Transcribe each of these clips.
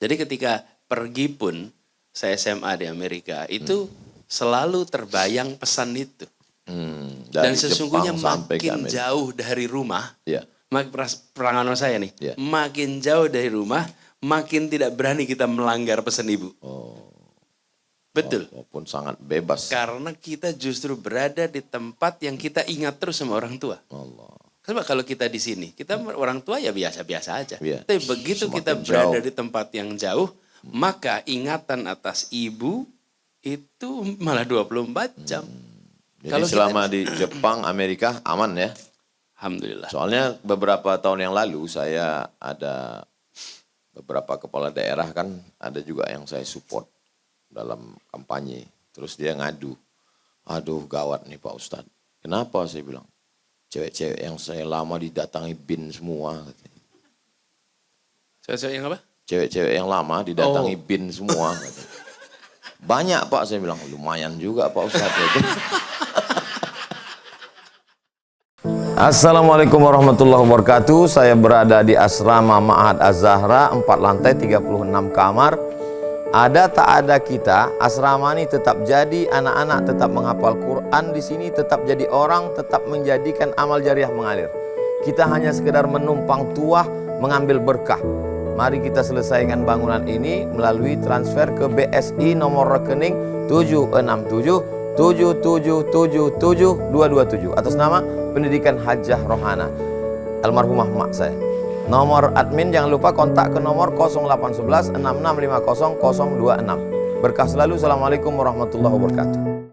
Jadi ketika pergi pun, saya SMA di Amerika, itu selalu terbayang pesan itu. Dan sesungguhnya makin jauh dari rumah, peranganan saya nih, makin jauh dari rumah, makin tidak berani kita melanggar pesan ibu. Betul. Walaupun sangat bebas. Karena kita justru berada di tempat yang kita ingat terus sama orang tua. Coba kalau kita di sini, kita orang tua ya biasa-biasa aja. Tapi begitu kita berada di tempat yang jauh, maka ingatan atas ibu itu malah 24 jam. Jadi kalau selama di Jepang, Amerika aman ya? Alhamdulillah. Soalnya beberapa tahun yang lalu saya ada beberapa kepala daerah kan, ada juga yang saya support dalam kampanye. Terus dia ngadu, aduh gawat nih Pak Ustadz. Kenapa saya bilang? Cewek-cewek yang saya lama didatangi bin semua. Cewek-cewek yang apa? Cewek-cewek yang lama didatangi bin semua. Banyak Pak, saya bilang, lumayan juga Pak Ustadz. Assalamualaikum warahmatullahi wabarakatuh. Saya berada di asrama Ma'had Az-Zahra, 4 lantai 36 kamar. Ada tak ada kita, asrama ini tetap jadi, anak-anak tetap menghafal Quran di sini, tetap jadi orang, tetap menjadikan amal jariah mengalir. Kita hanya sekedar menumpang tuah, mengambil berkah. Mari kita selesaikan bangunan ini melalui transfer ke BSI nomor rekening 767 7777227 atas nama Pendidikan Hajah Rohana, almarhumah mak saya. Nomor admin jangan lupa kontak ke nomor 0811 6650 026. Berkah selalu. Assalamualaikum warahmatullahi wabarakatuh.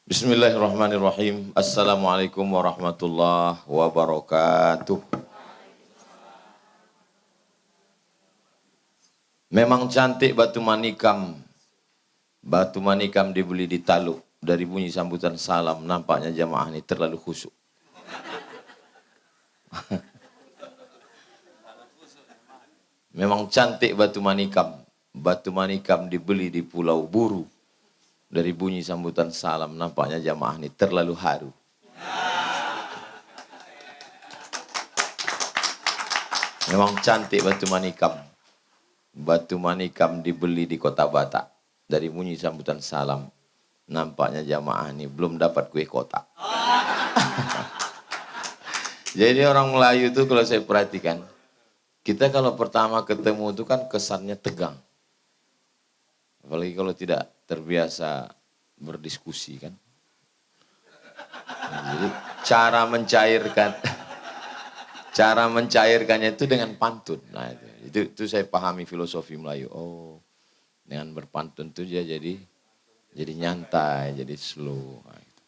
Bismillahirrahmanirrahim. Assalamualaikum warahmatullahi wabarakatuh. Memang cantik batu manikam. Batu manikam dibeli di Taluk. Dari bunyi sambutan salam, nampaknya jamaah ini terlalu khusyuk. Memang cantik batu manikam. Batu manikam dibeli di Pulau Buru. Dari bunyi sambutan salam, nampaknya jamaah ini terlalu haru. Memang cantik batu manikam. Batu manikam dibeli di Kota Batak. Dari bunyi sambutan salam, nampaknya jamaah ini belum dapat kue kotak. Jadi orang Melayu itu kalau saya perhatikan, kita kalau pertama ketemu itu kan kesannya tegang. Apalagi kalau tidak terbiasa berdiskusi kan. Nah, jadi cara mencairkannya itu dengan pantun. Nah, itu saya pahami filosofi Melayu. Oh, dengan berpantun itu dia jadi nyantai, jadi slow. Nah, gitu.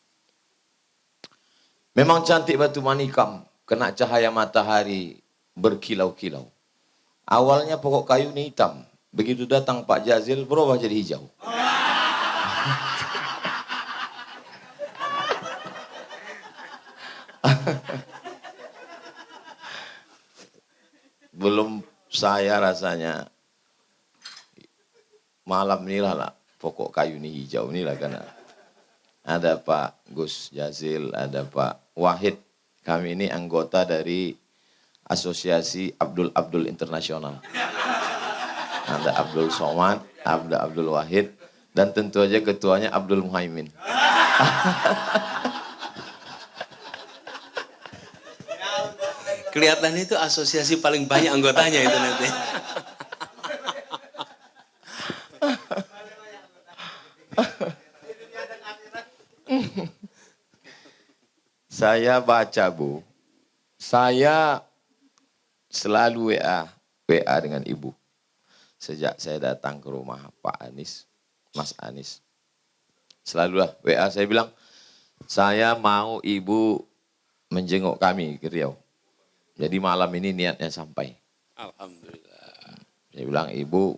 Memang cantik batu manikam, kena cahaya matahari berkilau-kilau. Awalnya pokok kayu ini hitam, begitu datang Pak Jazil berubah jadi hijau. Belum saya rasanya malam inilah pokok kayu ini hijau inilah, karena ada Pak Gus Jazil, ada Pak Wahid. Kami ini anggota dari Asosiasi Abdul Internasional. Ada Abdul Somad, ada Abdul Wahid, dan tentu aja ketuanya Abdul Muhaimin. Kelihatannya itu asosiasi paling banyak anggotanya itu nanti. Saya baca Bu, saya selalu WA dengan Ibu. Sejak saya datang ke rumah Pak Anies, Mas Anies. Selalulah WA saya bilang, saya mau Ibu menjenguk kami ke Riau. Jadi malam ini niatnya sampai. Alhamdulillah. Saya bilang, Ibu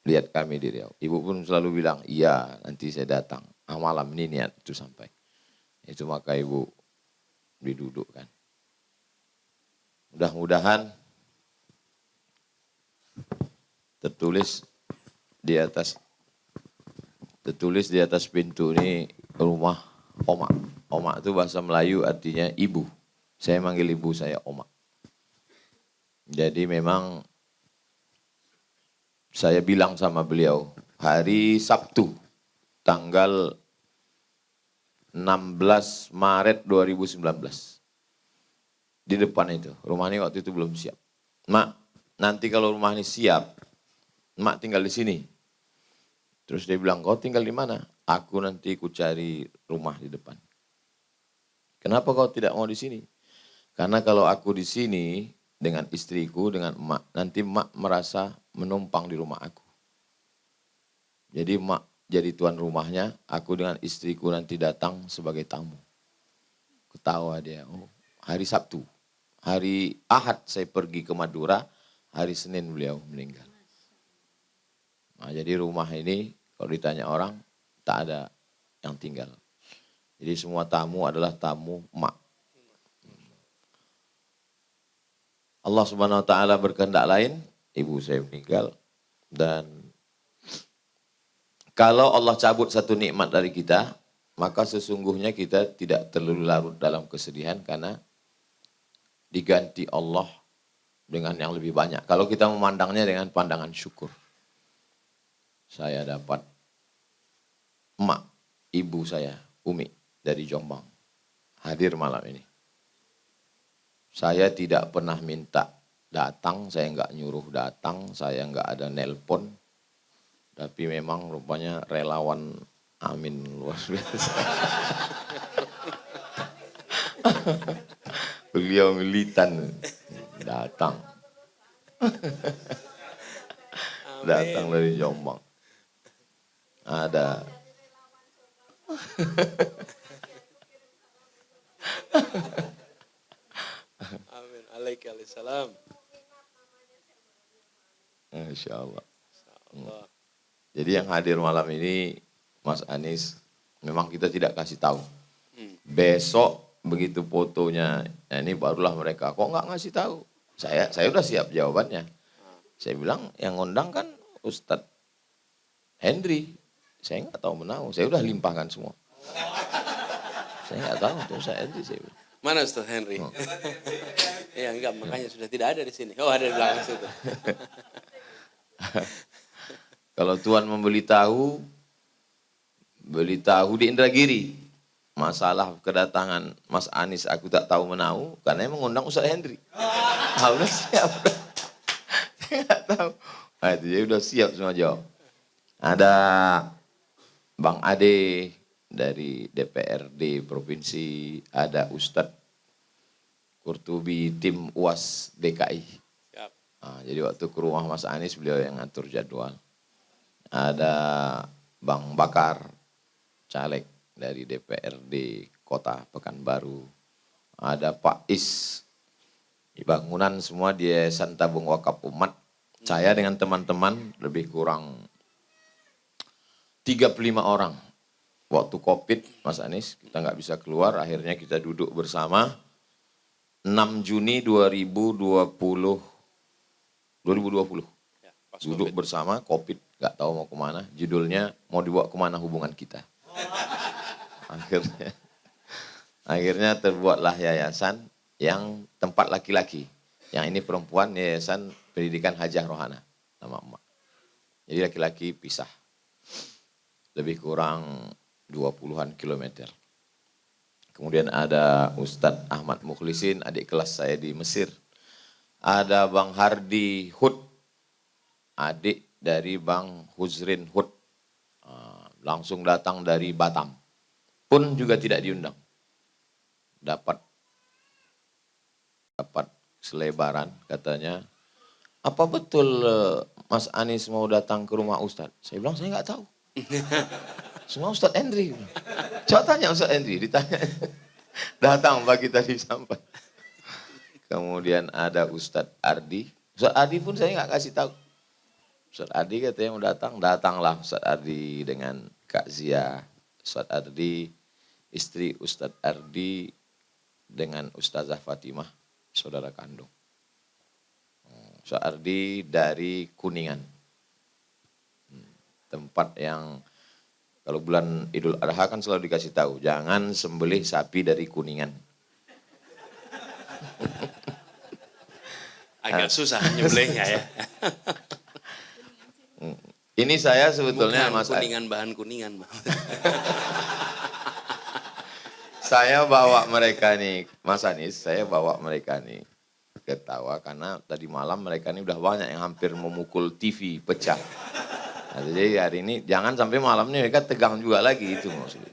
lihat kami di Riau. Ibu pun selalu bilang, iya nanti saya datang. Malam ini niat itu sampai. Itu maka Ibu didudukkan. Mudah-mudahan tertulis di atas tertulis di atas pintu ini rumah Omak. Omak itu bahasa Melayu artinya ibu. Saya manggil ibu saya Omak. Jadi memang saya bilang sama beliau, hari Sabtu, tanggal 16 Maret 2019. Di depan itu, rumah ini waktu itu belum siap. Mak, nanti kalau rumah ini siap, Mak tinggal di sini. Terus dia bilang, kau tinggal di mana? Aku nanti ku cari rumah di depan. Kenapa kau tidak mau di sini? Karena kalau aku di sini dengan istriku, dengan emak, nanti emak merasa menumpang di rumah aku. Jadi emak jadi tuan rumahnya, aku dengan istriku nanti datang sebagai tamu. Ketawa dia, oh hari Sabtu. Hari Ahad saya pergi ke Madura, hari Senin beliau meninggal. Nah, jadi rumah ini kalau ditanya orang, tak ada yang tinggal. Jadi semua tamu adalah tamu emak. Allah Subhanahu wa taala berkehendak lain, ibu saya meninggal. Dan kalau Allah cabut satu nikmat dari kita, maka sesungguhnya kita tidak terlalu larut dalam kesedihan karena diganti Allah dengan yang lebih banyak. Kalau kita memandangnya dengan pandangan syukur. Saya dapat emak, ibu saya, Umi dari Jombang, hadir malam ini. Saya tidak pernah minta datang, saya enggak nyuruh datang, saya enggak ada nelpon. Tapi memang rupanya relawan Amin luar biasa. Beliau militan datang. Datang dari Jombang. Ada. Amin. Waalaikumsalam. Insya Allah. Jadi yang hadir malam ini Mas Anies memang kita tidak kasih tahu. Besok begitu fotonya, nah ini barulah mereka kok nggak ngasih tahu. Saya udah siap jawabannya. Saya bilang yang ngundang kan Ustadz Henry. Saya nggak tahu menau. Saya udah limpahkan semua. Saya nggak tahu tuh Ustadz Henry. Saya bilang. Mana Ustadz Henry? Ya enggak, makanya sudah tidak ada di sini. Oh ada di belakang situ. Kalau Tuhan memberitahu di Indragiri. Masalah kedatangan Mas Anies aku tak tahu menau karena yang mengundang Ustadz Henry. Udah siap. Saya nggak tahu. Nah, itu dia udah siap semua jawab. Ada Bang Ade dari DPRD Provinsi, ada Ustadz Kurtubi tim UAS DKI. Siap. Nah, jadi waktu ke rumah Mas Anies beliau yang ngatur jadwal. Ada Bang Bakar, caleg dari DPRD Kota Pekanbaru. Ada Pak Is, bangunan semua di Yayasan Tabung Wakaf Umat. Saya dengan teman-teman lebih kurang 35 orang. Waktu COVID, Mas Anies, kita nggak bisa keluar, akhirnya kita duduk bersama 6 Juni 2020. Ya, pas Duduk COVID. bersama, COVID, nggak tahu mau kemana. Judulnya, mau dibawa kemana hubungan kita. Akhirnya terbuatlah yayasan yang tempat laki-laki. Yang ini perempuan, Yayasan Pendidikan Hajah Rohana. Nama emak. Jadi laki-laki pisah. Lebih kurang 20-an kilometer. Kemudian ada Ustadz Ahmad Mukhlisin, adik kelas saya di Mesir. Ada Bang Hardi Hud, adik dari Bang Huzrin Hud. Langsung datang dari Batam. Pun juga tidak diundang. Dapat selebaran katanya, apa betul Mas Anies mau datang ke rumah Ustadz? Saya bilang saya nggak tahu. Semua Ustadz Henry. Coba tanya Ustadz Henry, ditanya. Datang pagi tadi sampai. Kemudian ada Ustadz Ardi. Ustadz Ardi pun saya nggak kasih tahu. Ustadz Ardi katanya mau datang, datanglah Ustadz Ardi dengan Kak Zia. Ustadz Ardi, istri Ustadz Ardi dengan Ustazah Fatimah, saudara kandung. Ustadz Ardi dari Kuningan. Tempat yang Kalau bulan Idul Adha kan selalu dikasih tahu, jangan sembelih sapi dari Kuningan. Agak susah nyembelihnya ya. Ini saya sebetulnya Bukan Mas Kuningan, bahan Kuningan. Saya bawa mereka nih, Mas Anies, saya bawa mereka nih ketawa karena tadi malam mereka ini udah banyak yang hampir memukul TV pecah. Nah, jadi hari ini jangan sampai malamnya mereka tegang juga lagi itu maksudnya.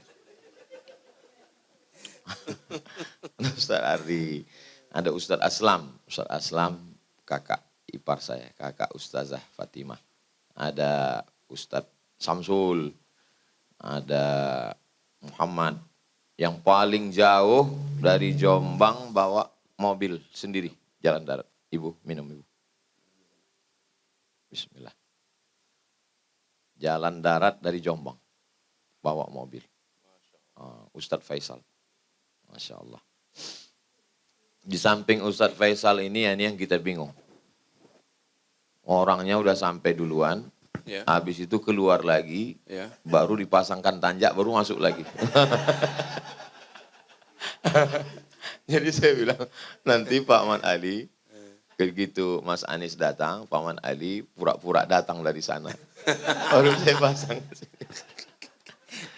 Ustaz Ardi, ada Ustaz Aslam, kakak ipar saya, kakak Ustazah Fatimah. Ada Ustaz Samsul, ada Muhammad. Yang paling jauh dari Jombang bawa mobil sendiri, jalan darat. Ibu, minum ibu. Bismillah. Jalan darat dari Jombang, bawa mobil. Ustadz Faisal. Masya Allah. Di samping Ustadz Faisal ini yang kita bingung. Orangnya udah sampai duluan, habis itu keluar lagi, baru dipasangkan tanjak, baru masuk lagi. Jadi saya bilang, nanti Pak Man Ali, begitu Mas Anies datang, Pak Man Ali pura-pura datang dari sana. Baru saya pasang.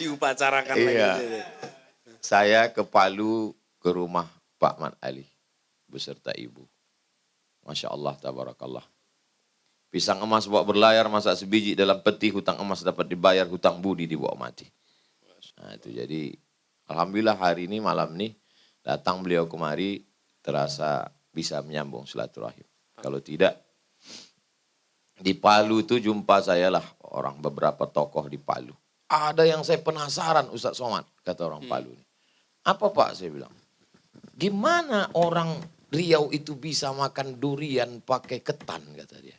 Diupacarakan iya. lagi. Saya ke Palu, ke rumah Pak Man Ali, beserta ibu. Masya Allah, tabarakallah. Pisang emas bawa berlayar, masak sebiji dalam peti, hutang emas dapat dibayar, hutang budi dibawa mati. Nah itu jadi, alhamdulillah hari ini, malam ini, datang beliau kemari, terasa bisa menyambung silaturahim. Kalau tidak, di Palu itu jumpa saya lah, orang beberapa tokoh di Palu. Ada yang saya penasaran Ustaz Somad, kata orang Palu. Apa Pak, saya bilang. Gimana orang Riau itu bisa makan durian pakai ketan, kata dia.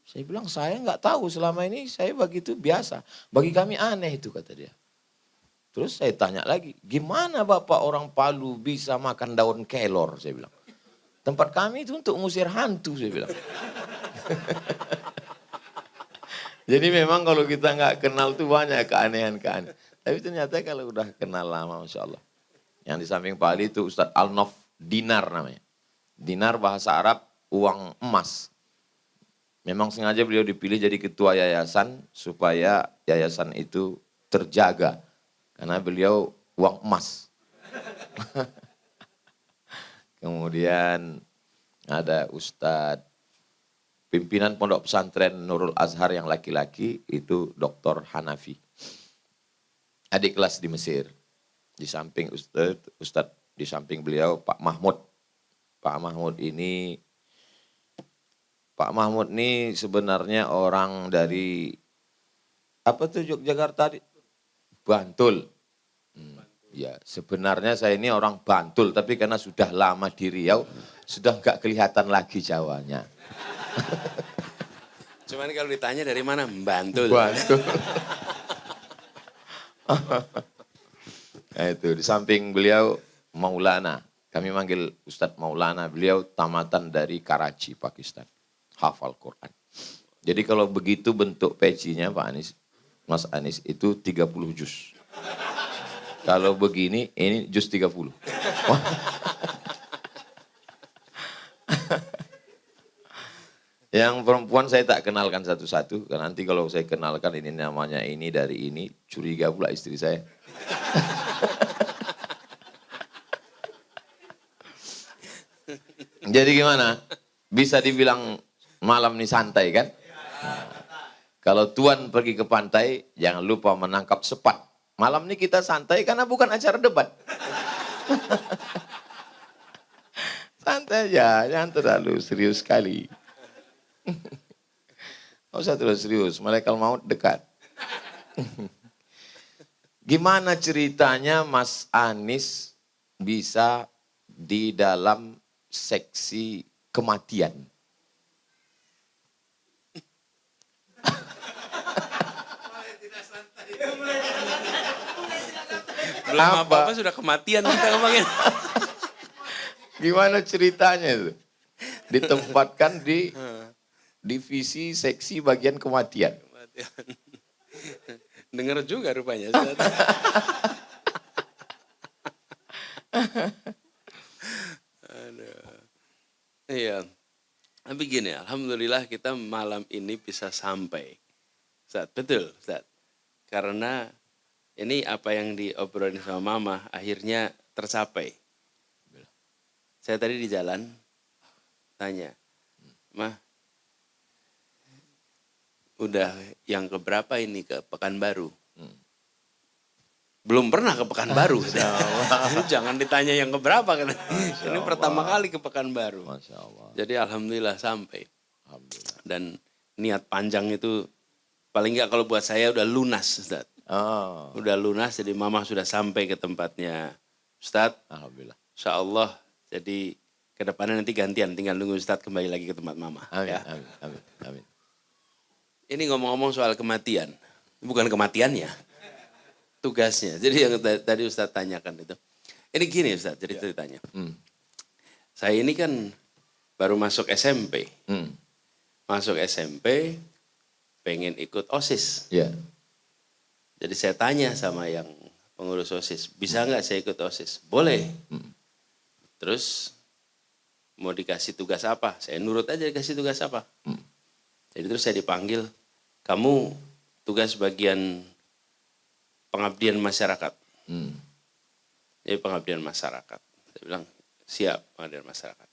Saya bilang, saya nggak tahu, selama ini saya begitu biasa. Bagi kami aneh itu, kata dia. Terus saya tanya lagi, gimana Bapak orang Palu bisa makan daun kelor, saya bilang. Tempat kami itu untuk ngusir hantu, saya bilang. Jadi memang kalau kita nggak kenal tuh banyak keanehan-keanehan. Tapi ternyata kalau udah kenal lama, Masya Allah. Yang di samping Pak Ali itu Ustadz Al-Nof Dinar namanya. Dinar bahasa Arab, uang emas. Memang sengaja beliau dipilih jadi ketua yayasan supaya yayasan itu terjaga. Karena beliau uang emas. Kemudian ada Ustadz pimpinan Pondok Pesantren Nurul Azhar yang laki-laki itu Dr. Hanafi. Adik kelas di Mesir. Di samping Ustadz di samping beliau Pak Mahmud. Pak Mahmud ini sebenarnya orang dari apa tuh Yogyakarta? Bantul. Ya, sebenarnya saya ini orang Bantul, tapi karena sudah lama di Riau, sudah nggak kelihatan lagi Jawanya. Cuman kalau ditanya dari mana? Bantul. Bantul. Nah itu, di samping beliau Maulana. Kami manggil Ustadz Maulana, beliau tamatan dari Karachi, Pakistan. Hafal Quran. Jadi kalau begitu bentuk pecinya Pak Anies, Mas Anies itu 30 juz. Kalau begini, ini juz 30. Yang perempuan saya tak kenalkan satu-satu, karena nanti kalau saya kenalkan ini namanya ini dari ini, curiga pula istri saya. Jadi gimana? Bisa dibilang malam ini santai kan? Kalau Tuan pergi ke pantai, jangan lupa menangkap sepat. Malam ini kita santai karena bukan acara debat. Santai aja, jangan terlalu serius sekali. Nggak usah terlalu serius, malaikat maut dekat. Gimana ceritanya Mas Anies bisa di dalam seksi kematian? Belum apa-apa sudah kematian kita ngomongin. Gimana ceritanya itu? Ditempatkan di divisi seksi bagian kematian. Dengar juga rupanya. Ustaz. Aduh. Iya. Tapi gini, alhamdulillah kita malam ini bisa sampai. Ustaz, betul, Ustaz. Karena ini apa yang diobrolin sama Mama akhirnya tercapai. Saya tadi di jalan tanya, Mah, udah yang keberapa ini ke Pekanbaru? Belum pernah ke Pekanbaru. Jangan ditanya yang keberapa kan. Ini pertama kali ke Pekanbaru. Masya Allah. Jadi alhamdulillah sampai. Alhamdulillah. Dan niat panjang itu paling enggak kalau buat saya udah lunas, Ustaz. Oh. Udah lunas, jadi Mama sudah sampai ke tempatnya Ustaz. Alhamdulillah. Insya Allah. Jadi ke depannya nanti gantian, tinggal nunggu Ustaz kembali lagi ke tempat Mama. Amin, Ya. amin, amin, amin. Ini ngomong-ngomong soal kematian. Bukan kematiannya, tugasnya. Jadi yang tadi Ustaz tanyakan itu. Ini gini Ustaz, jadi ceritanya. Saya ini kan baru masuk SMP. Masuk SMP, pengen ikut OSIS. Ya. Jadi saya tanya sama yang pengurus OSIS, bisa nggak saya ikut OSIS? Boleh. Terus mau dikasih tugas apa? Saya nurut aja dikasih tugas apa. Jadi terus saya dipanggil, kamu tugas bagian pengabdian masyarakat. Jadi pengabdian masyarakat. Saya bilang, siap pengabdian masyarakat.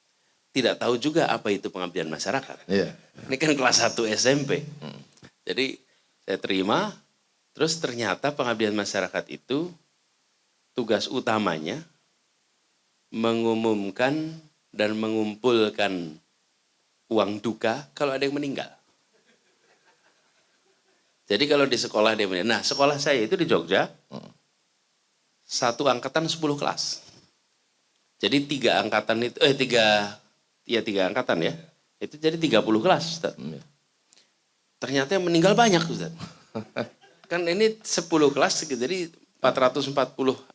Tidak tahu juga apa itu pengabdian masyarakat. Iya. Ini kan kelas 1 SMP. Jadi saya terima, terus ternyata pengabdian masyarakat itu tugas utamanya mengumumkan dan mengumpulkan uang duka kalau ada yang meninggal. Jadi kalau di sekolah dia meninggal. Nah sekolah saya itu di Jogja, satu angkatan 10 kelas. Jadi 3 angkatan itu, 3 angkatan ya. Itu jadi 30 kelas Ustaz. Ternyata yang meninggal banyak Ustaz. Kan ini 10 kelas jadi 440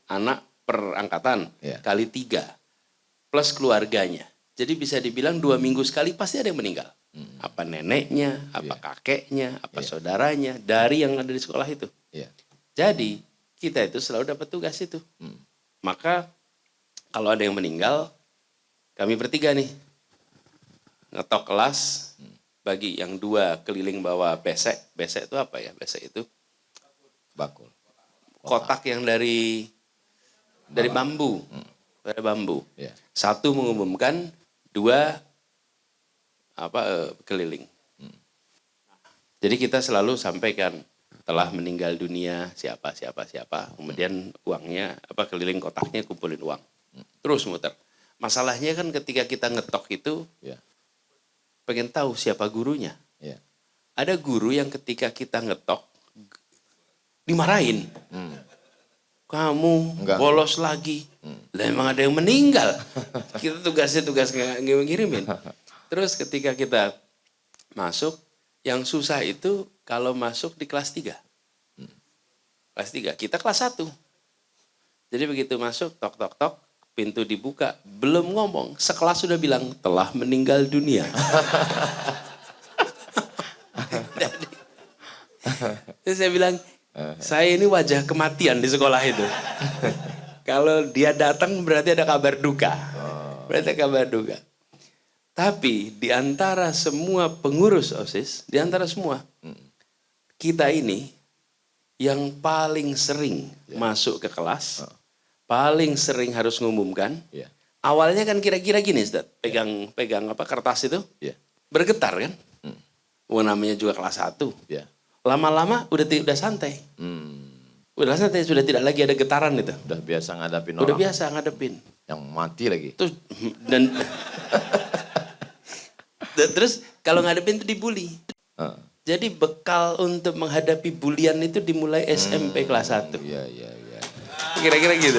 anak per angkatan kali 3 plus keluarganya. Jadi bisa dibilang 2 minggu sekali pasti ada yang meninggal. Apa neneknya, apa kakeknya, apa saudaranya dari yang ada di sekolah itu. Jadi kita itu selalu dapat tugas itu. Maka kalau ada yang meninggal, kami bertiga nih ngetok kelas, bagi yang 2 keliling bawa besek. Besek itu apa ya? Besek itu bakul. Kotak yang dari bambu. Dari bambu. 1 mengumumkan, 2 keliling. Jadi kita selalu sampaikan telah meninggal dunia siapa. Kemudian uangnya keliling kotaknya kumpulin uang. Terus muter. Masalahnya kan ketika kita ngetok itu pengen tahu siapa gurunya. Ada guru yang ketika kita ngetok dimarahin. Kamu bolos lagi. Lah emang ada yang meninggal. Kita tugas ngirimin. Terus ketika kita masuk, yang susah itu kalau masuk di kelas 3. Kelas 3, kita kelas 1. Jadi begitu masuk, tok, pintu dibuka, belum ngomong, sekelas sudah bilang, telah meninggal dunia. Jadi saya bilang, saya ini wajah kematian di sekolah itu. Kalau dia datang berarti ada kabar duka. Berarti ada kabar duka. Tapi di antara semua pengurus OSIS, di antara semua, kita ini yang paling sering masuk ke kelas, paling sering harus ngumumkan. Awalnya kan kira-kira gini, Ustaz, pegang kertas itu, bergetar kan? Namanya juga kelas 1. Lama-lama udah santai. Udah santai, sudah tidak lagi ada getaran itu. Udah biasa ngadapin orang. Udah biasa ngadepin. Yang mati lagi. Terus kalau ngadepin itu dibully. Jadi bekal untuk menghadapi bulian itu dimulai SMP kelas 1. Iya. Kira-kira gitu.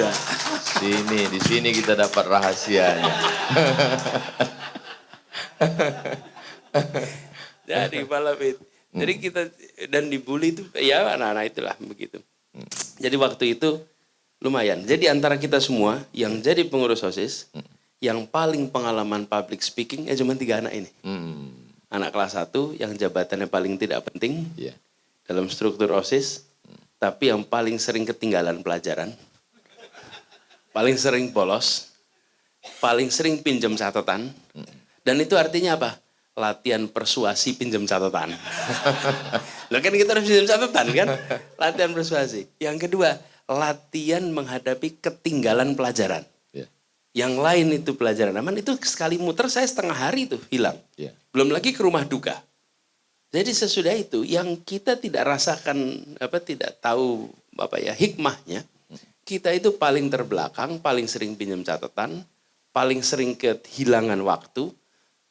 Di sini kita dapat rahasianya. Jadi malam itu. Jadi kita dan dibully itu ya anak-anak itulah begitu. Jadi waktu itu lumayan. Jadi antara kita semua yang jadi pengurus OSIS, yang paling pengalaman public speaking cuma 3 anak ini. Anak kelas 1 yang jabatannya paling tidak penting dalam struktur OSIS. tapi yang paling sering ketinggalan pelajaran, paling sering bolos, paling sering pinjam catatan, dan itu artinya apa? Latihan persuasi pinjam catatan. Loh kan kita harus pinjam catatan kan? Latihan persuasi. Yang kedua, latihan menghadapi ketinggalan pelajaran. Yeah. Yang lain itu pelajaran aman, itu sekali muter saya setengah hari tuh hilang. Yeah. Belum lagi ke rumah duka. Jadi sesudah itu yang kita tidak rasakan, tidak tahu hikmahnya, kita itu paling terbelakang, paling sering pinjam catatan, paling sering kehilangan waktu,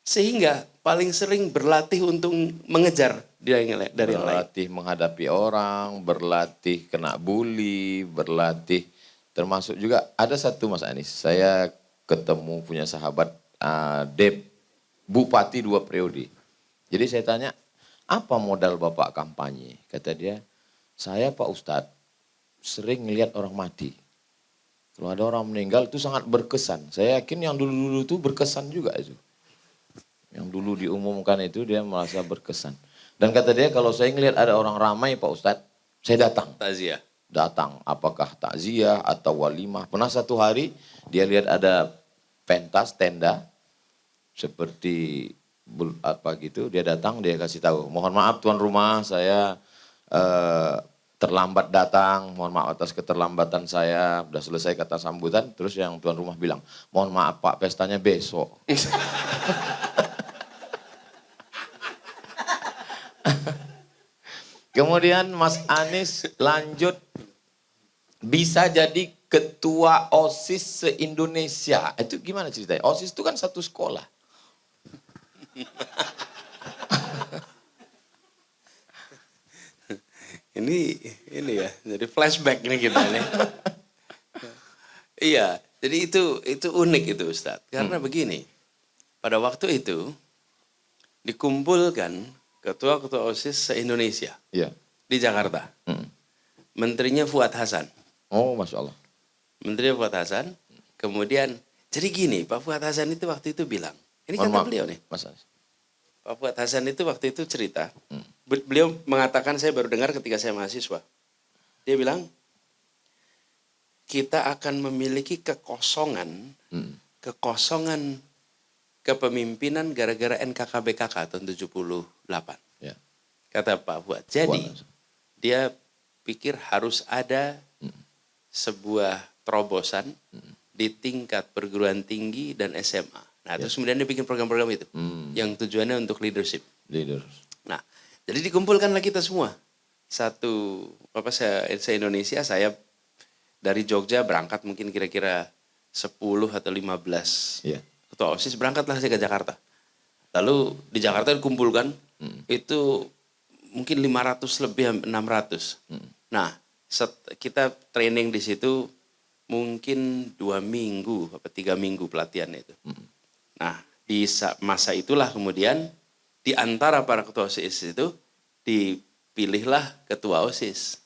sehingga paling sering berlatih untuk mengejar dari yang lain. Berlatih menghadapi orang, berlatih kena bully, berlatih termasuk juga ada satu Mas Anies, saya ketemu punya sahabat Dep, Bupati 2 periode. Jadi saya tanya, apa modal Bapak kampanye? Kata dia, saya Pak Ustadz sering ngelihat orang mati. Kalau ada orang meninggal itu sangat berkesan. Saya yakin yang dulu-dulu itu berkesan juga itu. Yang dulu diumumkan itu dia merasa berkesan. Dan kata dia kalau saya ngelihat ada orang ramai Pak Ustadz, saya datang. Takziah. Datang, apakah takziah atau walimah. Pernah satu hari dia lihat ada pentas, tenda, seperti dia datang, dia kasih tahu, mohon maaf tuan rumah, saya terlambat datang, mohon maaf atas keterlambatan saya, udah selesai kata sambutan, terus yang tuan rumah bilang, mohon maaf Pak, pestanya besok. Kemudian Mas Anies lanjut, bisa jadi ketua OSIS se-Indonesia. Itu gimana ceritanya? OSIS itu kan satu sekolah. Ini ya, jadi flashback nih kita nih. Iya, jadi itu unik itu Ustadz. Karena begini, pada waktu itu dikumpulkan ketua-ketua OSIS se-Indonesia di Jakarta. Menterinya Fuad Hasan. Oh, Masya Allah. Menterinya Fuad Hasan. Kemudian, jadi gini, Pak Fuad Hasan itu waktu itu bilang, ini kata beliau nih. Mas Anies. Pak Fuad Hasan itu waktu itu cerita, beliau mengatakan, saya baru dengar ketika saya mahasiswa. Dia bilang, kita akan memiliki kekosongan kepemimpinan gara-gara NKKBKK tahun 78. Ya. Kata Pak Fuad. Jadi dia pikir harus ada sebuah terobosan di tingkat perguruan tinggi dan SMA. Nah, terus kemudian dia bikin program-program itu yang tujuannya untuk leadership. Nah, jadi dikumpulkanlah kita semua. Se-Indonesia, saya dari Jogja berangkat mungkin kira-kira 10 atau 15 ketua OSIS, berangkatlah saya ke Jakarta. Lalu di Jakarta dikumpulkan itu mungkin 500 lebih 600. Nah, kita training di situ mungkin 2 minggu atau 3 minggu pelatihan itu. Nah, di masa itulah kemudian di antara para ketua OSIS itu dipilihlah ketua OSIS.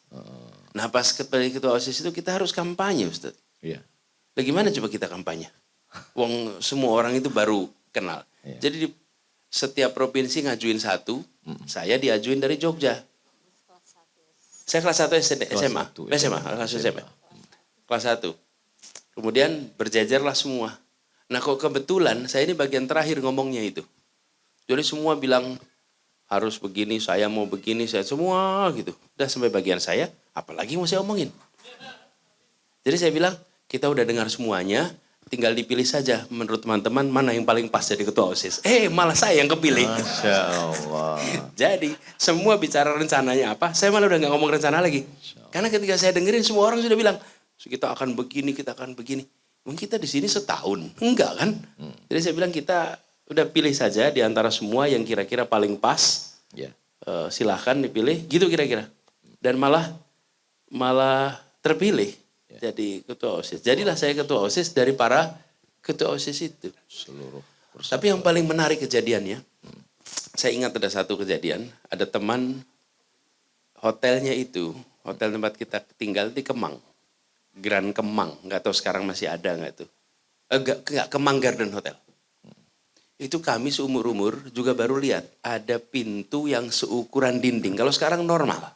Nah, pas kepilih ketua OSIS itu kita harus kampanye, Ustaz. Iya. Bagaimana coba kita kampanye? Wong semua orang itu baru kenal. Iya. Jadi di setiap provinsi ngajuin satu, saya diajuin dari Jogja. Saya kelas 1 SMA. Kelas 1. Kemudian berjajarlah semua. Nah, kok kebetulan saya ini bagian terakhir ngomongnya itu. Jadi semua bilang harus begini, saya mau begini, saya semua gitu. Udah sampai bagian saya, apalagi mau saya omongin. Jadi saya bilang, kita udah dengar semuanya, tinggal dipilih saja menurut teman-teman mana yang paling pas jadi ketua OSIS. Malah saya yang kepilih. Masya Allah. Jadi semua bicara rencananya apa, saya malah udah gak ngomong rencana lagi. Karena ketika saya dengerin semua orang sudah bilang, kita akan begini, kita akan begini. Mungkin kita di sini setahun, enggak kan? Jadi saya bilang kita udah pilih saja di antara semua yang kira-kira paling pas. Silahkan dipilih, gitu kira-kira. Dan malah terpilih jadi ketua OSIS. Jadilah saya ketua OSIS dari para ketua OSIS itu. Tapi yang paling menarik kejadiannya, saya ingat ada satu kejadian, ada teman hotelnya itu, hotel tempat kita tinggal di Kemang. Grand Kemang, nggak tahu sekarang masih ada nggak tuh? Enggak, Kemang Garden Hotel. Itu kami seumur-umur juga baru lihat ada pintu yang seukuran dinding. Kalau sekarang normal.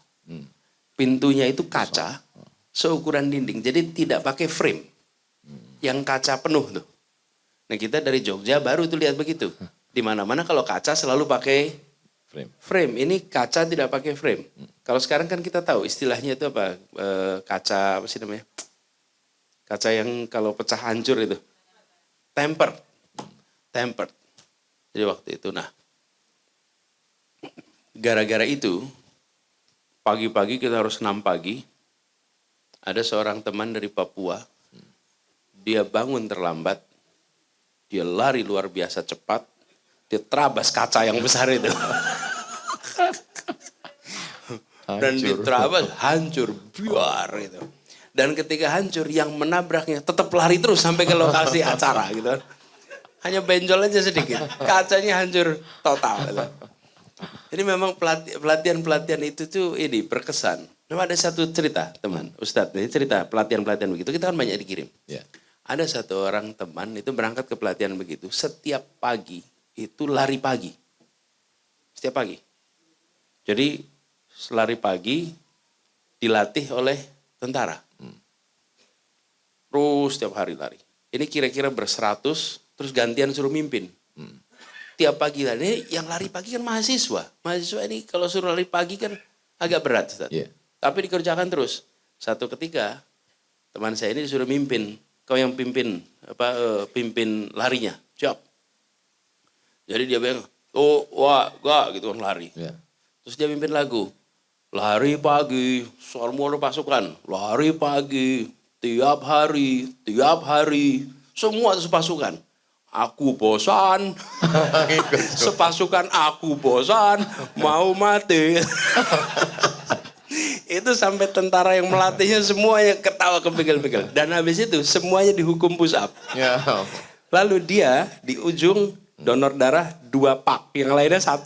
pintunya itu kaca seukuran dinding. Jadi tidak pakai frame. Yang kaca penuh tuh. Nah kita dari Jogja baru tuh lihat begitu. Di mana-mana kalau kaca selalu pakai frame. Ini kaca tidak pakai frame. Kalau sekarang kan kita tahu istilahnya itu apa? Kaca apa sih namanya? Kaca yang kalau pecah hancur itu. Tempered. Jadi waktu itu gara-gara itu pagi-pagi kita harus 6 pagi. Ada seorang teman dari Papua. Dia bangun terlambat. Dia lari luar biasa cepat. Dia terabas kaca yang besar itu. Dan diterabas hancur biar gitu. Dan ketika hancur yang menabraknya tetap lari terus sampai ke lokasi acara gitu. Hanya benjol aja sedikit. Kacanya hancur total gitu. Jadi memang pelatihan itu tuh ini berkesan. Memang ada satu cerita teman, Ustadz, ini cerita pelatihan begitu, kita kan banyak dikirim. Yeah. Ada satu orang teman itu berangkat ke pelatihan begitu, setiap pagi itu lari pagi. Setiap pagi. Jadi lari pagi dilatih oleh tentara. Terus setiap hari lari. Ini kira-kira berseratus, terus gantian suruh mimpin. Tiap pagi lari, yang lari pagi kan mahasiswa. Mahasiswa ini kalau suruh lari pagi kan agak berat, Ustaz. Yeah. Tapi dikerjakan terus. Satu ketika teman saya ini disuruh mimpin. Kau yang pimpin larinya. Siap. Jadi dia bilang, gitu kan lari. Yeah. Terus dia mimpin lagu. Lari pagi, semua pasukan. Lari pagi, tiap hari, semua sepasukan. Aku bosan, sepasukan aku bosan, mau mati. Itu sampai tentara yang melatihnya semuanya ketawa kepegel-pegel. Dan habis itu semuanya dihukum push up. Lalu dia di ujung donor darah 2 pak, yang lainnya 1.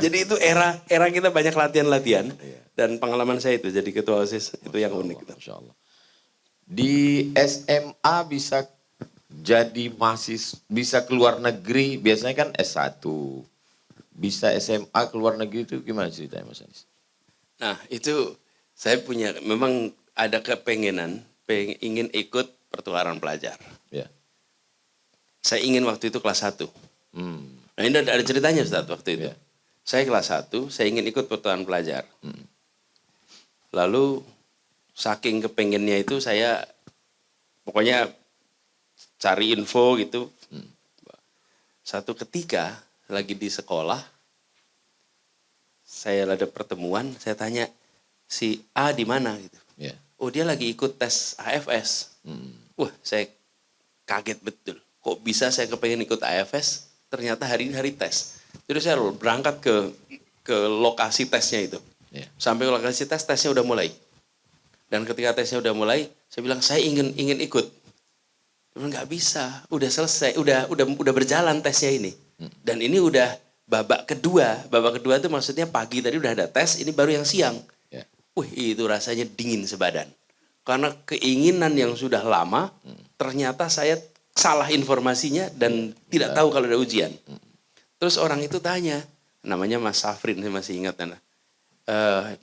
Jadi itu era kita banyak latihan-latihan. Dan pengalaman saya itu jadi ketua OSIS itu yang unik. Masya Allah. Di SMA bisa jadi bisa keluar negeri, biasanya kan S1. Bisa SMA keluar negeri itu gimana ceritanya Mas Anis? Nah itu saya memang ada kepengenan, ingin ikut pertukaran pelajar. Yeah. Saya ingin waktu itu kelas 1. Nah ini ada ceritanya Ustaz waktu itu. Yeah. Saya kelas 1, saya ingin ikut pertukaran pelajar. Lalu saking kepengennya itu saya pokoknya cari info gitu. Satu ketika lagi di sekolah, saya ada pertemuan, saya tanya si A di mana gitu. Yeah. Oh dia lagi ikut tes AFS. Wah saya kaget betul. Kok bisa saya kepengen ikut AFS? Ternyata hari ini hari tes. Jadi saya berangkat ke lokasi tesnya itu. Yeah. Sampai ke lokasi tesnya udah mulai. Dan ketika tesnya udah mulai, saya bilang saya ingin ikut. Nggak bisa, udah selesai, udah berjalan tesnya ini. Dan ini udah babak kedua itu maksudnya pagi tadi udah ada tes, ini baru yang siang. Yeah. Itu rasanya dingin sebadan. Karena keinginan yang sudah lama, ternyata saya salah informasinya dan tidak tahu kalau ada ujian. Terus orang itu tanya, namanya Mas Safrin, saya masih ingat.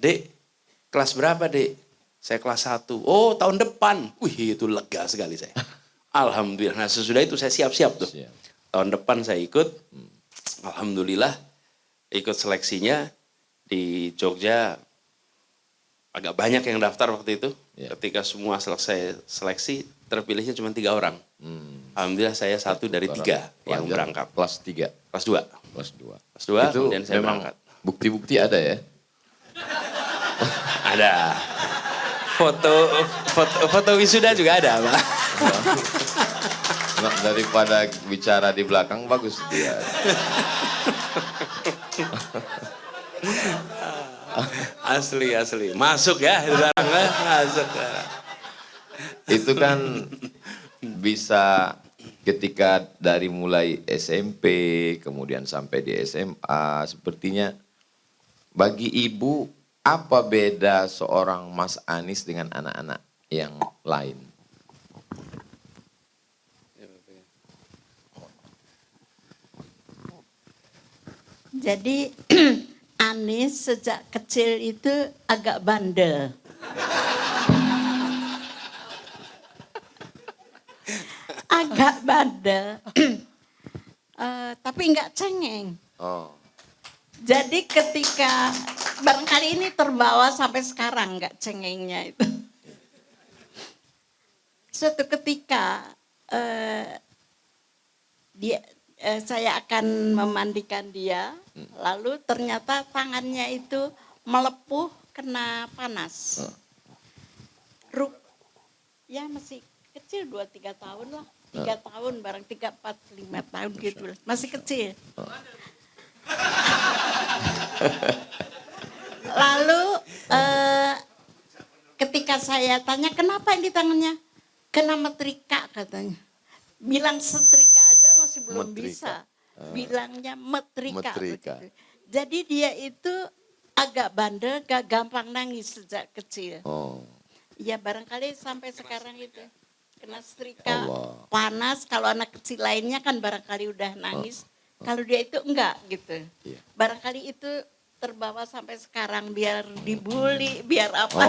Dek, kelas berapa dek? Saya kelas 1. Oh tahun depan. Itu lega sekali saya. Alhamdulillah. Nah sesudah itu saya siap-siap tuh. Tahun depan saya ikut. Alhamdulillah ikut seleksinya di Jogja. Agak banyak yang daftar waktu itu. Yeah. Ketika semua selesai seleksi, terpilihnya cuma 3 orang. Alhamdulillah saya 1 dari 3 yang berangkat. Kelas 3? Kelas 2. Kelas 2. Kelas 2 itu kemudian saya berangkat. Bukti-bukti ada ya? Ada. Foto wisuda juga ada, Pak. Nah, daripada bicara di belakang bagus dia. Asli. Masuk ya, masuk. Itu kan bisa ketika dari mulai SMP, kemudian sampai di SMA, sepertinya bagi ibu, apa beda seorang Mas Anis dengan anak-anak yang lain? Jadi Anis sejak kecil itu agak bandel. Agak bandel. Tapi nggak cengeng. Jadi ketika barangkali ini terbawa sampai sekarang nggak cengengnya itu. Suatu ketika saya akan memandikan dia, lalu ternyata tangannya itu melepuh kena panas. Ya masih kecil 2-3 tahun lah, 3 tahun barang 3, 4, 5 tahun gitu, masih kecil. Lalu ketika saya tanya kenapa ini tangannya, kena metrika katanya. Bilang setrika aja masih belum bisa. Bilangnya metrika. Jadi dia itu agak bandel, gak gampang nangis sejak kecil. Ya barangkali sampai sekarang itu kena setrika, panas. Kalau anak kecil lainnya kan barangkali udah nangis. Kalau dia itu enggak gitu. Barangkali itu terbawa sampai sekarang biar dibully, biar apa.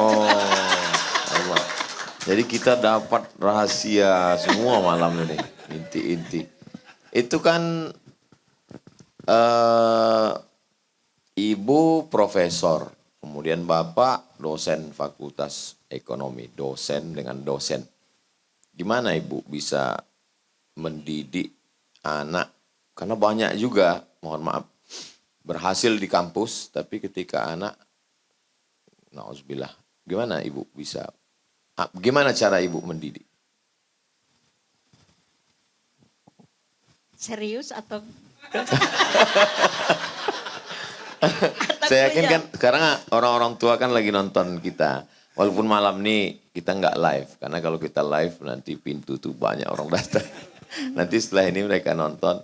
Jadi kita dapat rahasia semua malam ini, inti-inti. Itu kan ibu profesor, kemudian bapak dosen fakultas ekonomi, dosen dengan dosen. Gimana ibu bisa mendidik anak? Karena banyak juga, mohon maaf, berhasil di kampus, tapi ketika anak, na'udzubillah, gimana ibu bisa, gimana cara ibu mendidik? Serius atau? Saya yakin kan sekarang orang-orang tua kan lagi nonton kita. Walaupun malam nih kita nggak live, karena kalau kita live nanti pintu tuh banyak orang datang. Nanti setelah ini mereka nonton.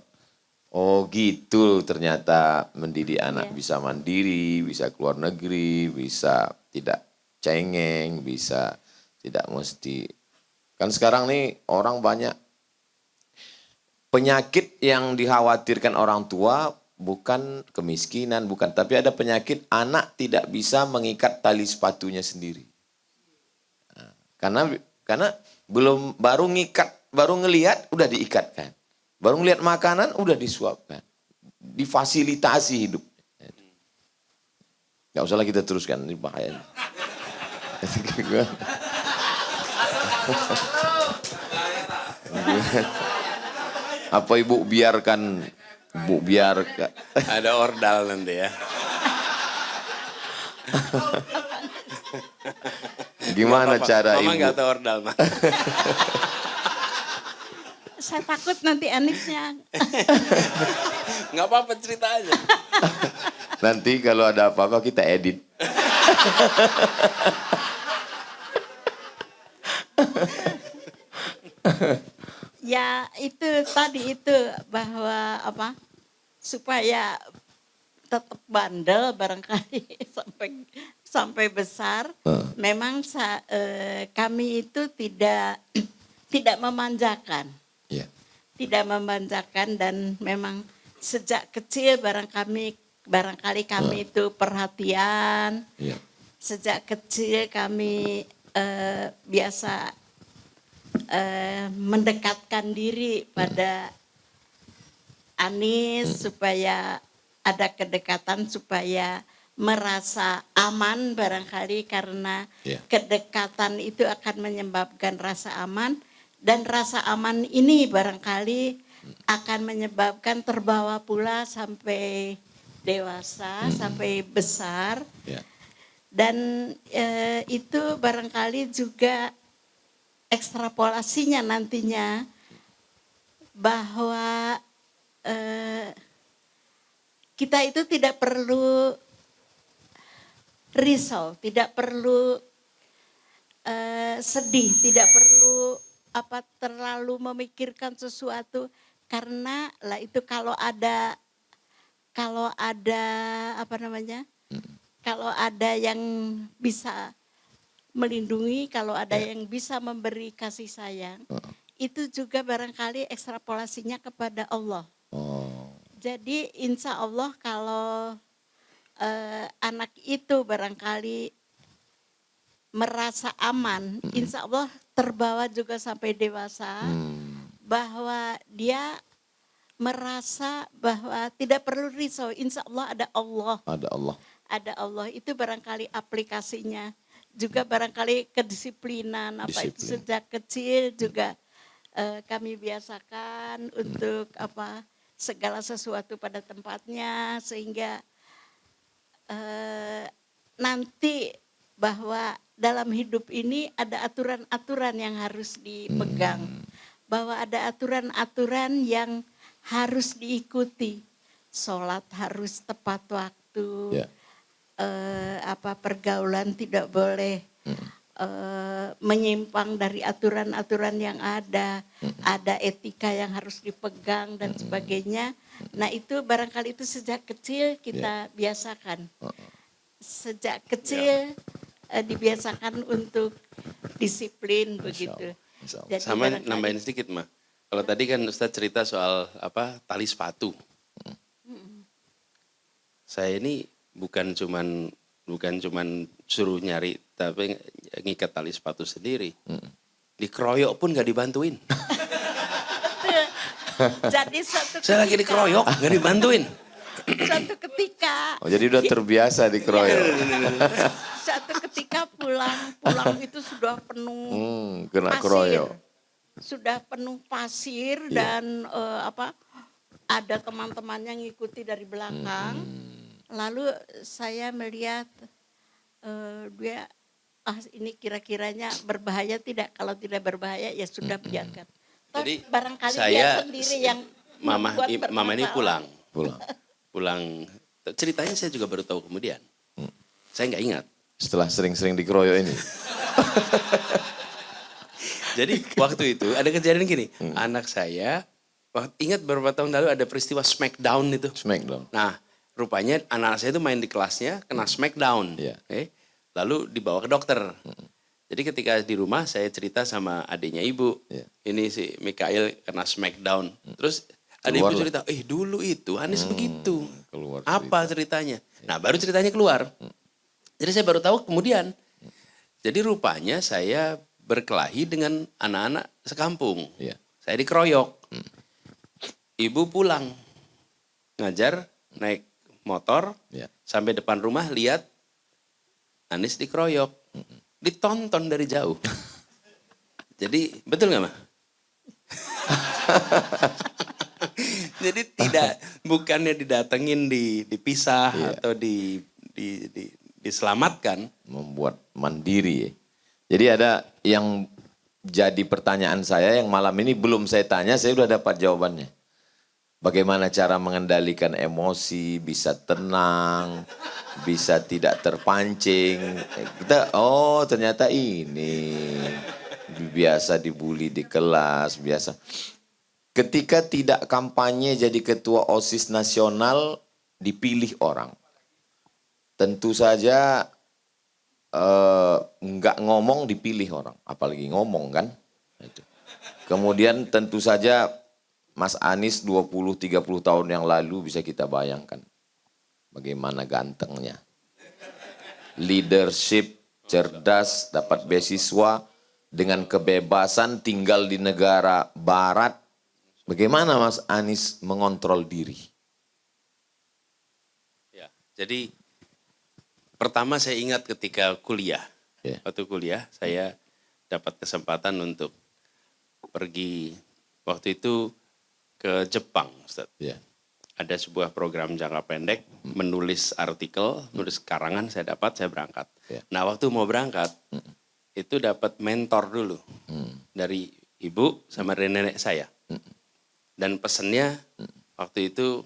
Oh gitu ternyata mendidik anak bisa mandiri, bisa keluar negeri, bisa tidak cengeng, bisa tidak mesti. Kan sekarang nih orang banyak penyakit yang dikhawatirkan orang tua bukan kemiskinan, bukan. Tapi ada penyakit anak tidak bisa mengikat tali sepatunya sendiri. Nah, karena baru ngelihat udah diikatkan. Baru ngelihat makanan udah disuapkan. Difasilitasi hidup. Gak usahlah kita teruskan, ini bahaya. Apa ibu biarkan? Ada ordal nanti ya. Gimana cara Mama ibu? gak tahu ordal, Mak. Saya takut nanti anisnya. Gak apa-apa, cerita aja. Nanti kalau ada apa-apa kita edit. Ya itu tadi itu bahwa apa supaya tetap bandel barangkali sampai besar. Memang kami itu tidak memanjakan. Tidak memanjakan dan memang sejak kecil barangkali kami itu perhatian. Sejak kecil kami biasa mendekatkan diri pada Anis supaya ada kedekatan, supaya merasa aman barangkali karena kedekatan itu akan menyebabkan rasa aman. Dan rasa aman ini barangkali akan menyebabkan terbawa pula sampai dewasa, sampai besar. Dan itu barangkali juga ekstrapolasinya nantinya bahwa kita itu tidak perlu risau, tidak perlu sedih, tidak perlu terlalu memikirkan sesuatu karena lah itu kalau ada kalau ada yang bisa melindungi, kalau ada yang bisa memberi kasih sayang, itu juga barangkali ekstrapolasinya kepada Allah. Jadi insya Allah kalau anak itu barangkali merasa aman, insya Allah terbawa juga sampai dewasa, bahwa dia merasa bahwa tidak perlu risau, insya Allah ada Allah. Ada Allah. Ada Allah, itu barangkali aplikasinya. Juga barangkali kedisiplinan, apa itu sejak kecil juga kami biasakan untuk apa segala sesuatu pada tempatnya, sehingga nanti bahwa dalam hidup ini ada aturan-aturan yang harus dipegang, bahwa ada aturan-aturan yang harus diikuti. Sholat harus tepat waktu, pergaulan tidak boleh menyimpang dari aturan-aturan yang ada etika yang harus dipegang dan sebagainya. Nah itu barangkali itu sejak kecil kita biasakan. Sejak kecil dibiasakan untuk disiplin begitu. Jadi sama nambahin sedikit mah. Kalau tadi kan Ustadz cerita soal tali sepatu. Saya ini bukan cuman suruh nyari, tapi ngikat tali sepatu sendiri. Dikeroyok pun gak dibantuin. Jadi saya lagi dikeroyok gak dibantuin. Suatu ketika. Oh, jadi udah terbiasa dikeroyok. Suatu ketika pulang itu sudah penuh kena pasir. Keroyok. Sudah penuh pasir dan ada teman-teman yang ngikuti dari belakang. Lalu saya melihat dia ini kira-kiranya berbahaya tidak? Kalau tidak berbahaya ya sudah biarkan. Jadi barangkali saya dia sendiri yang mama ini pulang. Ceritanya saya juga baru tahu kemudian. Saya nggak ingat. Setelah sering-sering dikeroyok ini. Jadi waktu itu ada kejadian gini. Anak saya, ingat beberapa tahun lalu ada peristiwa Smackdown itu. Smackdown. Nah, rupanya anak saya itu main di kelasnya kena Smackdown. Lalu dibawa ke dokter. Jadi ketika di rumah saya cerita sama adiknya ibu. Ini si Mikael kena Smackdown. Terus adik ibu cerita, dulu itu Anies begitu. Apa ceritanya? Nah baru ceritanya keluar. Jadi saya baru tahu kemudian. Jadi rupanya saya berkelahi dengan anak-anak sekampung. Saya dikeroyok. Ibu pulang. Ngajar, naik motor. Sampai depan rumah lihat Anies dikeroyok. Ditonton dari jauh. Jadi betul gak, Ma? Jadi bukannya didatengin, dipisah atau diselamatkan. Membuat mandiri. Jadi ada yang jadi pertanyaan saya yang malam ini belum saya tanya, saya sudah dapat jawabannya. Bagaimana cara mengendalikan emosi, bisa tenang, bisa tidak terpancing. Kita, ternyata ini biasa dibully di kelas, biasa. Ketika tidak kampanye jadi ketua OSIS nasional, dipilih orang. Tentu saja nggak ngomong dipilih orang, apalagi ngomong kan. Kemudian tentu saja Mas Anies 20-30 tahun yang lalu bisa kita bayangkan bagaimana gantengnya. Leadership, cerdas, dapat beasiswa, dengan kebebasan tinggal di negara barat. Bagaimana Mas Anies mengontrol diri? Ya, jadi pertama saya ingat ketika kuliah. Waktu kuliah saya dapat kesempatan untuk pergi waktu itu ke Jepang, Ustaz. Ada sebuah program jangka pendek, menulis artikel, menulis karangan saya berangkat. Nah waktu mau berangkat, itu dapat mentor dulu dari ibu sama dari nenek saya. Dan pesannya waktu itu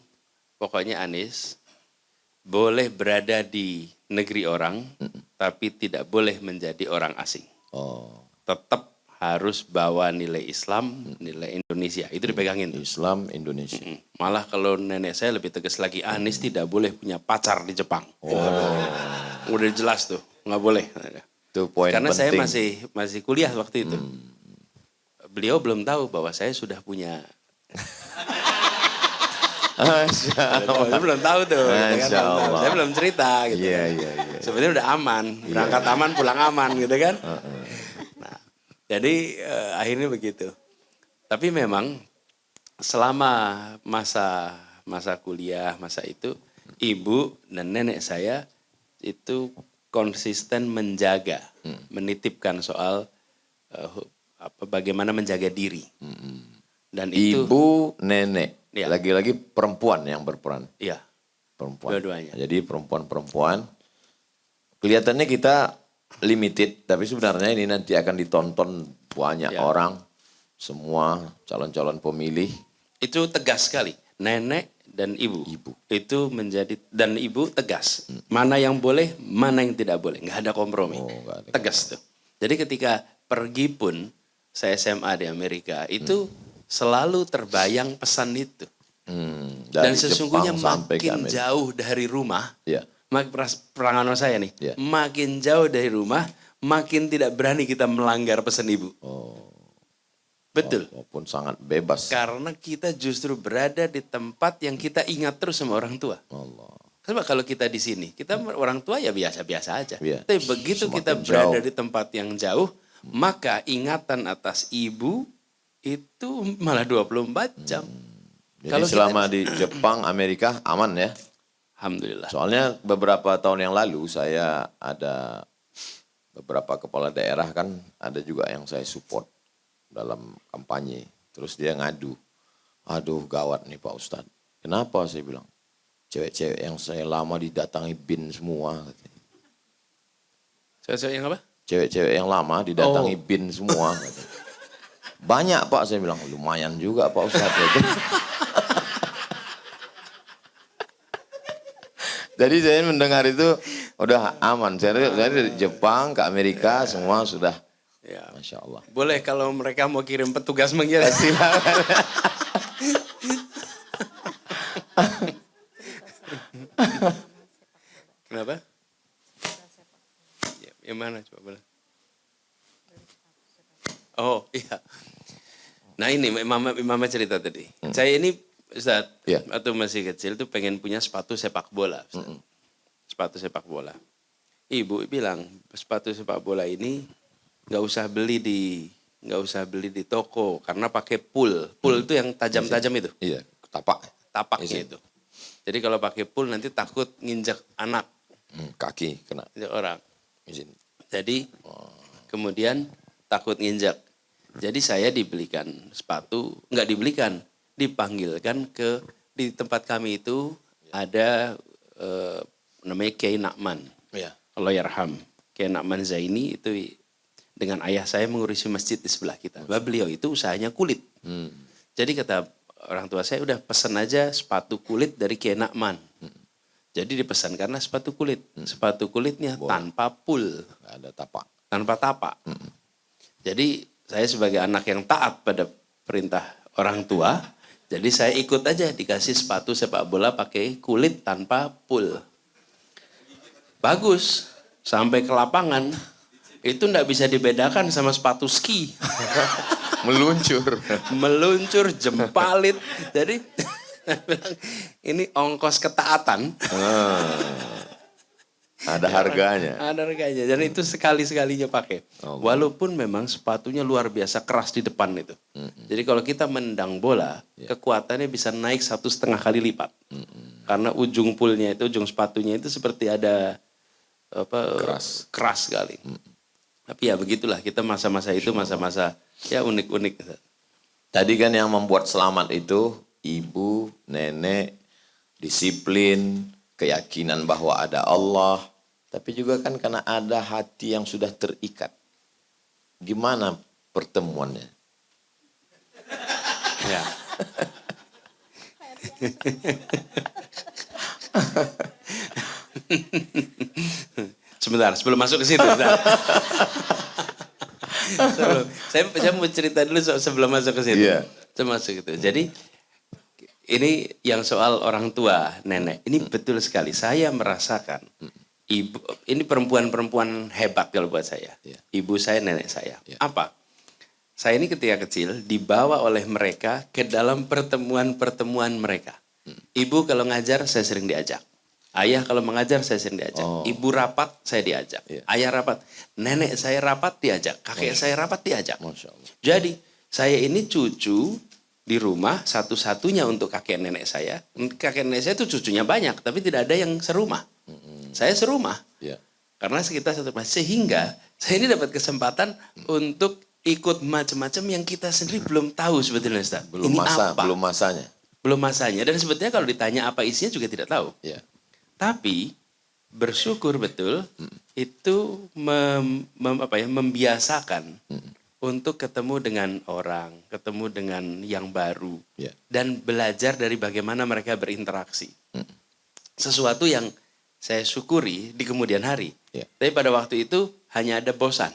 pokoknya Anies boleh berada di negeri orang, tapi tidak boleh menjadi orang asing. Tetap harus bawa nilai Islam, nilai Indonesia. Itu dipegangin. Islam, Indonesia. Malah kalau nenek saya lebih tegas lagi, Anies tidak boleh punya pacar di Jepang. Udah jelas tuh, nggak boleh. Itu poin karena penting. Saya masih kuliah waktu itu. Beliau belum tahu bahwa saya sudah punya Saya belum tahu tuh. Gitu kan, saya belum cerita gitu. Iya. Sebenarnya udah aman, berangkat aman, pulang aman gitu kan. Nah, jadi akhirnya begitu. Tapi memang selama masa kuliah, masa itu, ibu dan nenek saya itu konsisten menjaga, menitipkan soal bagaimana menjaga diri. Dan itu ibu, nenek, ya. Lagi-lagi perempuan yang berperan. Iya. Perempuan. Dua-duanya. Jadi perempuan. Kelihatannya kita limited, tapi sebenarnya ini nanti akan ditonton banyak orang, semua calon-calon pemilih. Itu tegas sekali. Nenek dan ibu. Itu menjadi, dan ibu tegas. Mana yang boleh, mana yang tidak boleh. Nggak ada kompromi. Tegas tuh. Jadi ketika pergi pun, saya SMA di Amerika, itu selalu terbayang pesan itu. Dan sesungguhnya makin jauh dari rumah, peranganan saya nih, makin jauh dari rumah, makin tidak berani kita melanggar pesan ibu. Betul. Walaupun sangat bebas. Karena kita justru berada di tempat yang kita ingat terus sama orang tua. Coba kalau kita di sini, kita orang tua ya biasa-biasa aja. Tapi begitu kita berada di tempat yang jauh, maka ingatan atas ibu itu malah 24 jam. Jadi kalau selama di Jepang, Amerika aman ya? Alhamdulillah. Soalnya beberapa tahun yang lalu saya ada beberapa kepala daerah kan ada juga yang saya support dalam kampanye. Terus dia ngadu, aduh gawat nih Pak Ustadz. Kenapa saya bilang? Cewek-cewek yang saya lama didatangi bin semua. Cewek-cewek yang apa? Cewek-cewek yang lama didatangi bin semua. Banyak Pak, saya bilang lumayan juga Pak Ustadz. Jadi saya mendengar itu udah aman. Saya dari Jepang ke Amerika semua sudah, Masya Allah. Boleh kalau mereka mau kirim petugas mengira. Silakan. Kenapa? Yang mana coba boleh? Oh iya. Nah ini Mama cerita tadi. Saya ini Ustaz, waktu masih kecil tuh pengen punya sepatu sepak bola. Sepatu sepak bola. Ibu bilang sepatu sepak bola ini nggak usah beli di toko karena pakai pul. Pul itu yang tajam-tajam itu. Iya, tapaknya itu. Jadi kalau pakai pul nanti takut nginjak anak. Kaki kena. Nginjak orang. Jadi kemudian takut nginjak. Jadi saya dibelikan sepatu, nggak dibelikan, dipanggilkan di tempat kami itu ada namanya Kiai Nakman. Allah yarham. Kiai Nakman Zaini itu dengan ayah saya mengurusi masjid di sebelah kita. Beliau itu usahanya kulit. Jadi kata orang tua saya udah pesan aja sepatu kulit dari Kiai Nakman. Jadi dipesan karena sepatu kulit. Sepatu kulitnya tanpa pul. Ada tapak. Tanpa tapak. Jadi saya sebagai anak yang taat pada perintah orang tua, jadi saya ikut aja dikasih sepatu sepak bola pakai kulit tanpa pul. Bagus, sampai ke lapangan itu enggak bisa dibedakan sama sepatu ski. Meluncur, jempalit. Jadi ini ongkos ketaatan. Ada harganya. Ada harganya. Dan itu sekali-sekalinya pakai. Walaupun memang sepatunya luar biasa keras di depan itu. Jadi kalau kita mendang bola, kekuatannya bisa naik 1,5 kali lipat. Karena ujung pulnya itu, ujung sepatunya itu seperti ada keras sekali. Tapi ya begitulah, kita masa-masa itu masa-masa ya unik-unik. Tadi kan yang membuat selamat itu ibu, nenek, disiplin, keyakinan bahwa ada Allah, tapi juga kan karena ada hati yang sudah terikat. Gimana pertemuannya? Ya. Sebentar, sebelum masuk ke situ. Saya mau cerita dulu sebelum masuk ke situ. Saya masuk gitu. Jadi ini yang soal orang tua, nenek. Ini betul sekali. Saya merasakan ibu, ini perempuan-perempuan hebat kalau buat saya. Ibu saya, nenek saya. Apa? Saya ini ketika kecil dibawa oleh mereka ke dalam pertemuan-pertemuan mereka. Ibu kalau ngajar saya sering diajak. Ayah kalau mengajar saya sering diajak. Ibu rapat saya diajak. Ayah rapat. Nenek saya rapat diajak. Kakek saya rapat diajak. Jadi saya ini cucu di rumah satu-satunya untuk kakek nenek saya. Kakek nenek saya itu cucunya banyak, tapi tidak ada yang serumah. Saya serumah. Karena sekitar satu rumah. Sehingga saya ini dapat kesempatan untuk ikut macam-macam yang kita sendiri belum tahu sebetulnya, Ustaz. Belum masanya. Belum masanya. Dan sebetulnya kalau ditanya apa isinya juga tidak tahu. Tapi bersyukur betul itu membiasakan untuk ketemu dengan orang, ketemu dengan yang baru, dan belajar dari bagaimana mereka berinteraksi. Sesuatu yang saya syukuri di kemudian hari. Tapi pada waktu itu hanya ada bosan.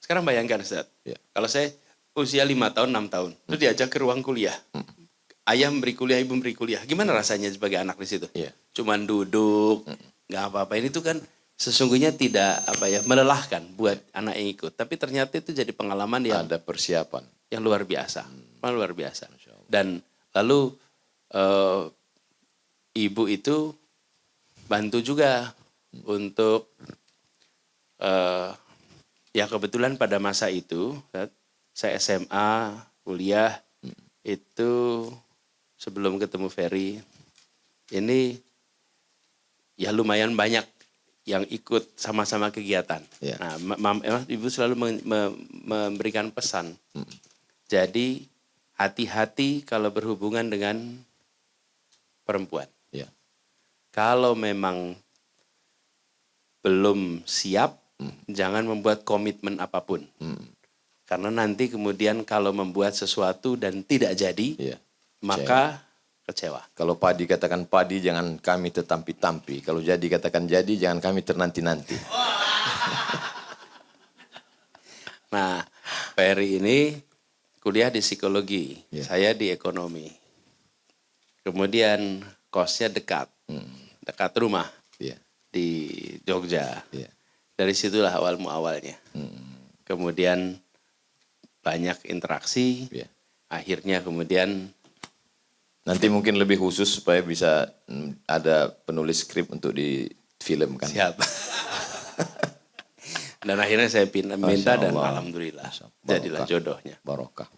Sekarang bayangkan, Ustaz, kalau saya usia 5 tahun, 6 tahun, itu diajak ke ruang kuliah. Ayah memberi kuliah, ibu memberi kuliah. Gimana rasanya sebagai anak di situ? Cuman duduk, nggak apa-apain. Itu kan sesungguhnya tidak melelahkan buat anak yang ikut. Tapi ternyata itu jadi pengalaman yang ada persiapan yang luar biasa, luar biasa. Dan lalu ibu itu bantu juga untuk ya kebetulan pada masa itu saya SMA, kuliah itu sebelum ketemu Ferry ini ya lumayan banyak yang ikut sama-sama kegiatan. Nah, ibu selalu memberikan pesan. Jadi hati-hati kalau berhubungan dengan perempuan. Kalau memang belum siap, jangan membuat komitmen apapun. Karena nanti kemudian kalau membuat sesuatu dan tidak jadi, maka kecewa. Kalau padi katakan padi, jangan kami tertampi-tampi. Kalau jadi katakan jadi, jangan kami ternanti-nanti. Nah, Ferry ini kuliah di psikologi, saya di ekonomi. Kemudian kosnya dekat rumah di Jogja. Dari situlah awalnya. Kemudian banyak interaksi, akhirnya kemudian nanti mungkin lebih khusus supaya bisa ada penulis skrip untuk difilmkan. Siap. Dan akhirnya saya minta dan alhamdulillah jadilah jodohnya. Barokah.